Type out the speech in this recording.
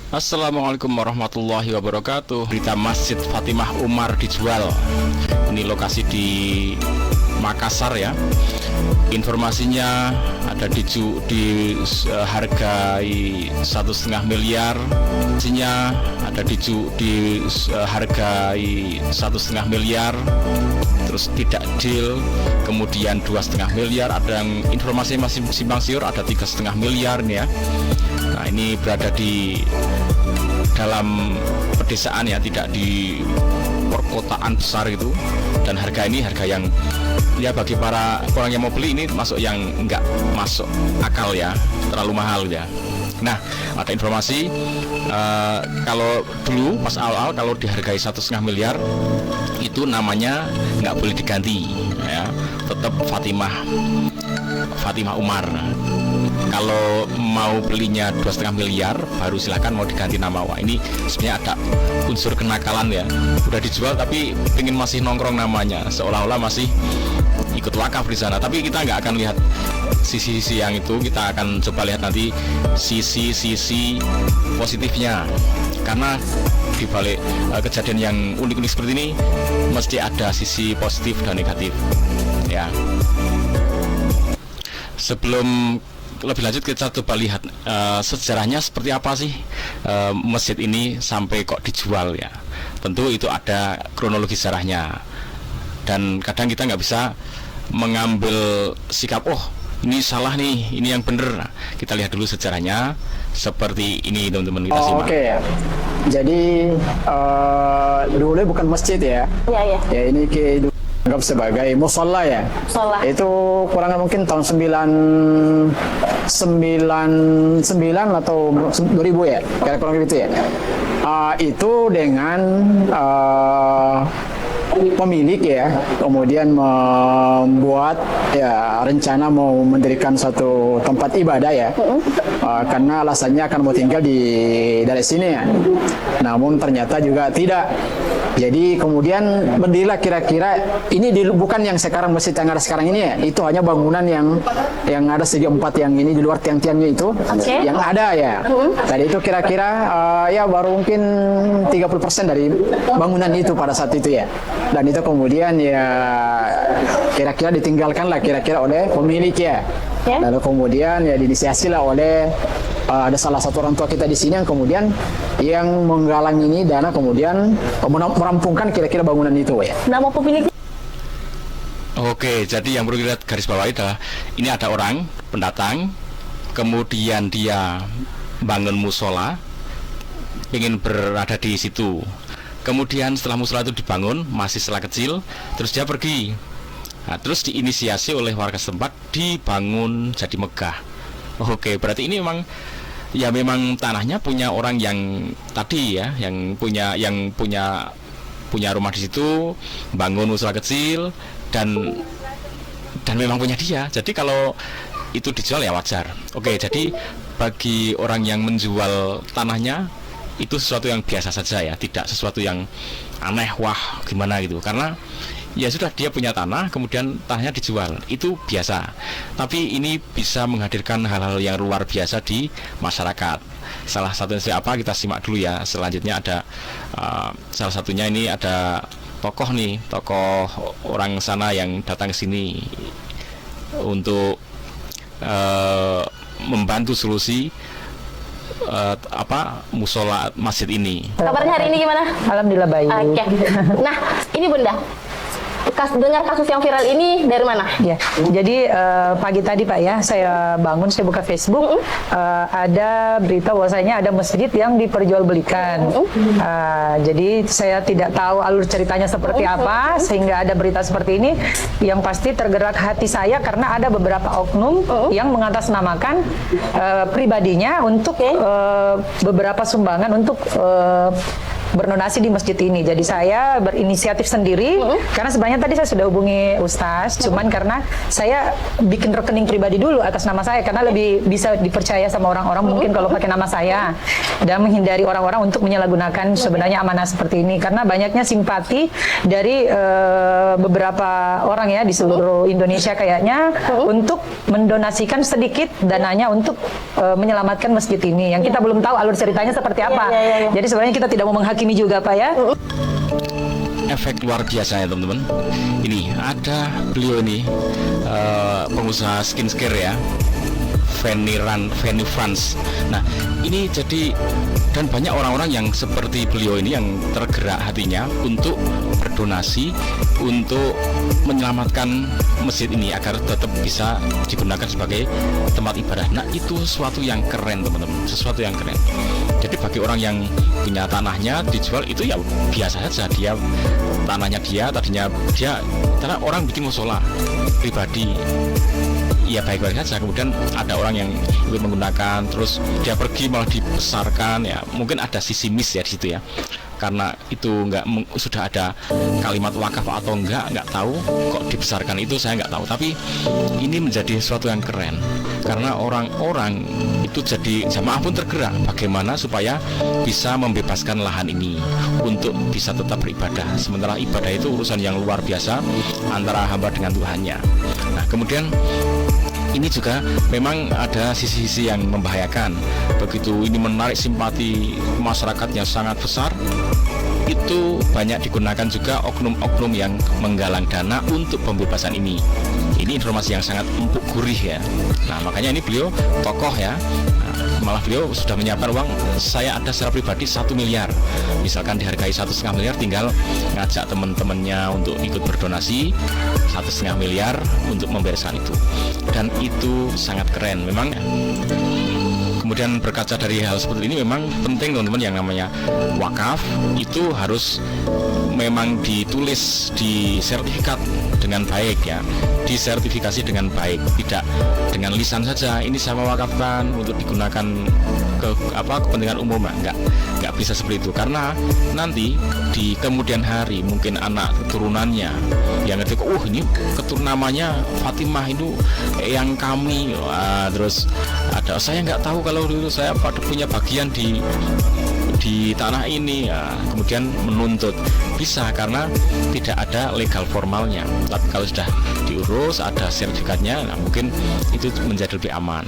Assalamualaikum warahmatullahi wabarakatuh. Berita Masjid Fatimah Umar dijual. Ini lokasi di Makassar ya. Informasinya ada hargai 1,5 miliar. Informasinya ada hargai 1,5 miliar. Terus tidak deal, kemudian 2,5 miliar. Ada yang informasi masih simpang siur, ada 3,5 miliar nih ya. Nah, ini berada di dalam pedesaan ya, tidak di perkotaan besar itu. Dan harga ini harga yang ya bagi para orang yang mau beli ini masuk yang enggak masuk akal ya, terlalu mahal ya. Nah, ada informasi kalau dulu pas awal kalau dihargai 1,5 miliar itu namanya nggak boleh diganti ya, tetap Fatimah Umar. Kalau mau belinya 2,5 miliar baru silakan mau diganti nama. Wah, ini sebenarnya ada unsur kenakalan ya. Udah dijual tapi pengen masih nongkrong namanya, seolah-olah masih ikut wakaf di sana. Tapi kita nggak akan lihat sisi-sisi yang itu, kita akan coba lihat nanti sisi-sisi positifnya. Karena di balik kejadian yang unik-unik seperti ini mesti ada sisi positif dan negatif ya. Sebelum lebih lanjut kita coba lihat sejarahnya seperti apa sih masjid ini sampai kok dijual ya. Tentu itu ada kronologi sejarahnya, dan kadang kita nggak bisa mengambil sikap oh ini salah nih, ini yang bener. Nah, kita lihat dulu sejarahnya seperti ini teman-teman, kita simak. Oke ya. Jadi dulu bukan masjid ya. Iya. Ya ini anggap sebagai musola ya. Musola. Itu kurang lebih mungkin tahun 99 atau 2000 ya. Kira kurang gitu ya. Itu dengan pemilik ya, kemudian membuat ya rencana mau mendirikan satu tempat ibadah ya, karena alasannya akan mau tinggal di dari sini ya. Namun ternyata juga tidak. Jadi kemudian berdirilah kira-kira ini bukan yang sekarang masjid yang ada sekarang ini ya, itu hanya bangunan yang ada segi empat yang ini di luar tiang-tiangnya itu yang ada ya. Tadi itu kira-kira ya baru mungkin 30% dari bangunan itu pada saat itu ya. Dan itu kemudian ya kira-kira ditinggalkan lah kira-kira oleh pemilik ya. Lalu kemudian ya diinisiasi lah oleh ada salah satu orang tua kita di sini yang kemudian yang menggalang ini dana kemudian merampungkan kira-kira bangunan itu ya. Nama pemilik. Oke, jadi yang perlu kita garis bawahi adalah ini ada orang pendatang, kemudian dia bangun musola, ingin berada di situ. Kemudian setelah musola itu dibangun, masih setelah kecil, terus dia pergi. Nah, terus diinisiasi oleh warga setempat dibangun jadi megah. Oke, berarti ini memang tanahnya punya orang yang tadi ya, yang punya rumah di situ, bangun musola kecil dan memang punya dia. Jadi kalau itu dijual ya wajar. Oke, jadi bagi orang yang menjual tanahnya itu sesuatu yang biasa saja ya, tidak sesuatu yang aneh, wah gimana gitu. Karena ya sudah dia punya tanah, kemudian tanahnya dijual, itu biasa. Tapi ini bisa menghadirkan hal-hal yang luar biasa di masyarakat. Salah satunya siapa, kita simak dulu ya. Selanjutnya ada salah satunya ini ada tokoh orang sana yang datang ke sini untuk membantu solusi musola masjid ini. Kabarnya hari ini gimana? Alhamdulillah baik. Oke. Nah, ini Bunda, dengar kasus yang viral ini dari mana? Ya, jadi pagi tadi Pak ya, saya bangun, saya buka Facebook, ada berita bahwasanya ada masjid yang diperjualbelikan. Jadi saya tidak tahu alur ceritanya seperti apa, sehingga ada berita seperti ini. Yang pasti tergerak hati saya karena ada beberapa oknum yang mengatasnamakan pribadinya untuk beberapa sumbangan untuk berdonasi di masjid ini. Jadi saya berinisiatif sendiri karena sebenarnya tadi saya sudah hubungi Ustaz, cuman karena saya bikin rekening pribadi dulu atas nama saya karena lebih bisa dipercaya sama orang-orang mungkin kalau pakai nama saya, dan menghindari orang-orang untuk menyalahgunakan sebenarnya amanah seperti ini karena banyaknya simpati dari beberapa orang ya di seluruh Indonesia kayaknya untuk mendonasikan sedikit dananya untuk menyelamatkan masjid ini yang kita belum tahu alur ceritanya seperti apa. Jadi sebenarnya kita tidak mau menghakimi juga Pak ya. Efek luar biasa ya teman-teman. Ini ada beliau ini pengusaha skincare ya, Fanny Frans. Nah ini jadi, dan banyak orang-orang yang seperti beliau ini yang tergerak hatinya untuk berdonasi untuk menyelamatkan masjid ini agar tetap bisa digunakan sebagai tempat ibadah. Nah itu sesuatu yang keren teman-teman, sesuatu yang keren. Jadi bagi orang yang punya tanahnya dijual itu ya biasa saja, dia tanahnya tadinya karena orang bikin musola pribadi ya baik-baik saja, kemudian ada orang yang ikut menggunakan, terus dia pergi malah dibesarkan ya, mungkin ada sisi miss ya di situ ya, karena itu sudah ada kalimat wakaf atau nggak tahu kok dibesarkan, itu saya nggak tahu, tapi ini menjadi sesuatu yang keren karena orang-orang itu jadi jamaah pun tergerak bagaimana supaya bisa membebaskan lahan ini untuk bisa tetap beribadah, sementara ibadah itu urusan yang luar biasa antara hamba dengan Tuhannya. Nah kemudian ini juga memang ada sisi-sisi yang membahayakan. Begitu ini menarik simpati masyarakat yang sangat besar, itu banyak digunakan juga oknum-oknum yang menggalang dana untuk pembebasan ini. Ini informasi yang sangat empuk gurih ya. Nah makanya ini beliau tokoh ya. Malah beliau sudah menyiapkan uang, saya ada secara pribadi 1 miliar, misalkan dihargai 1,5 miliar, tinggal ngajak teman-temannya untuk ikut berdonasi 1,5 miliar untuk membereskan itu, dan itu sangat keren memang. Kemudian berkaca dari hal seperti ini memang penting teman-teman, yang namanya wakaf itu harus memang ditulis di sertifikat dengan baik ya, disertifikasi dengan baik, tidak dengan lisan saja ini saya mewakafkan untuk digunakan kepentingan umum, nggak bisa seperti itu, karena nanti di kemudian hari mungkin anak keturunannya yang ngerti, ini keturunan namanya Fatimah itu yang kami, terus ada saya nggak tahu kalau dulu saya punya bagian di tanah ini ya, kemudian menuntut bisa karena tidak ada legal formalnya, tapi kalau sudah diurus ada sertifikatnya, nah mungkin itu menjadi lebih aman.